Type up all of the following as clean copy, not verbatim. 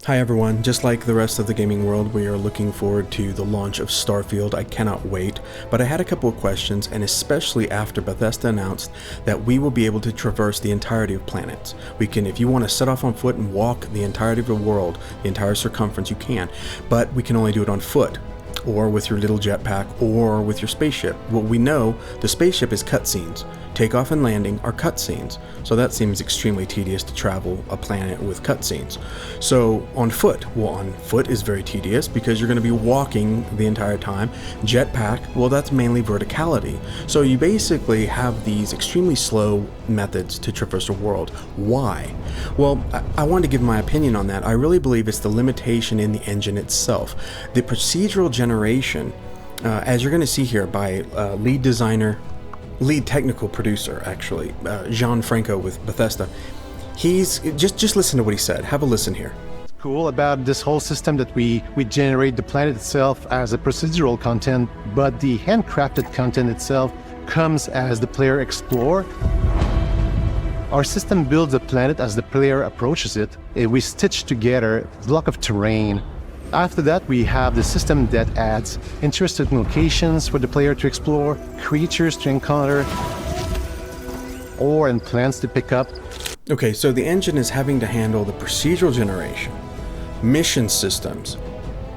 Hi everyone, just like the rest of the gaming world, we are looking forward to the launch of Starfield. I cannot wait, but I had a couple of questions, and especially after Bethesda announced that we will be able to traverse the entirety of planets. We can, if you want to set off on foot and walk the entirety of the world, the entire circumference, you can, but we can only do it on foot, or with your little jetpack, or with your spaceship. Well, we know the spaceship is cutscenes. Takeoff and landing are cutscenes, so that seems extremely tedious to travel a planet with cutscenes. So on foot, well, on foot is very tedious because you're going to be walking the entire time. Jetpack, well, that's mainly verticality. So you basically have these extremely slow methods to traverse the world. Why? Well, I wanted to give my opinion on that. I really believe it's the limitation in the engine itself. The procedural generation, as you're going to see here by lead technical producer, actually, Gianfranco with Bethesda. He's just listen to what he said. Have a listen here. Cool about this whole system that we generate the planet itself as a procedural content, but the handcrafted content itself comes as the player explore. Our system builds a planet as the player approaches it. We stitch together a block of terrain. After that, we have the system that adds interesting locations for the player to explore, creatures to encounter, and plants to pick up. Okay, so the engine is having to handle the procedural generation, mission systems,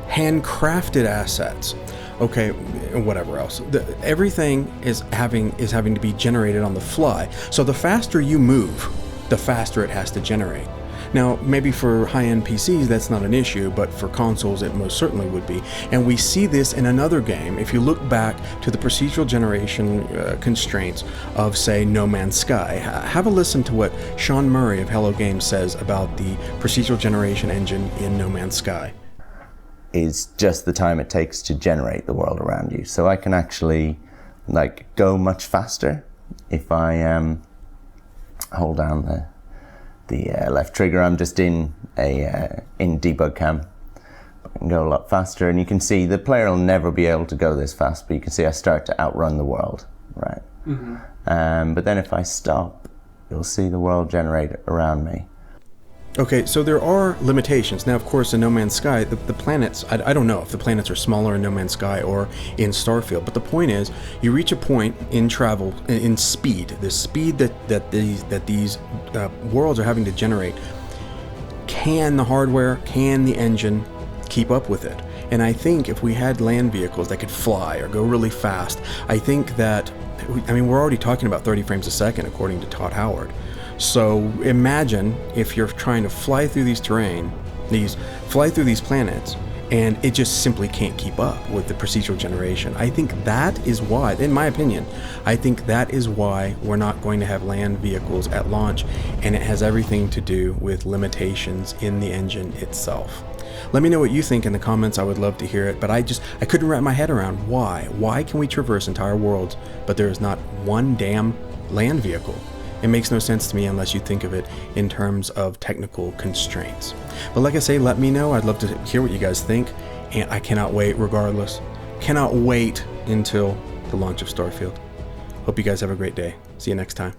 handcrafted assets, okay, and whatever else. Everything is having to be generated on the fly. So the faster you move, the faster it has to generate. Now, maybe for high-end PCs, that's not an issue, but for consoles, it most certainly would be. And we see this in another game. If you look back to the procedural generation constraints of, say, No Man's Sky, have a listen to what Sean Murray of Hello Games says about the procedural generation engine in No Man's Sky. Is just the time it takes to generate the world around you. So I can actually go much faster if I hold down the left trigger. I'm just in debug cam. I can go a lot faster, and you can see the player will never be able to go this fast, but you can see I start to outrun the world, right? Mm-hmm. But then if I stop, you'll see the world generate around me. Okay, so there are limitations. Now, of course, in No Man's Sky, the planets, I don't know if the planets are smaller in No Man's Sky or in Starfield, but the point is, you reach a point in travel, in speed, the speed that these worlds are having to generate. Can the hardware, can the engine keep up with it? And I think if we had land vehicles that could fly or go really fast, I think that, we're already talking about 30 frames a second, according to Todd Howard. So imagine if you're trying to fly through these planets, and it just simply can't keep up with the procedural generation. I think that is why, in my opinion, we're not going to have land vehicles at launch, and it has everything to do with limitations in the engine itself. Let me know what you think in the comments. I would love to hear it, but I couldn't wrap my head around why. Why can we traverse entire worlds, but there is not one damn land vehicle? It makes no sense to me unless you think of it in terms of technical constraints. But like I say, let me know. I'd love to hear what you guys think, and I cannot wait regardless. Cannot wait until the launch of Starfield. Hope you guys have a great day. See you next time.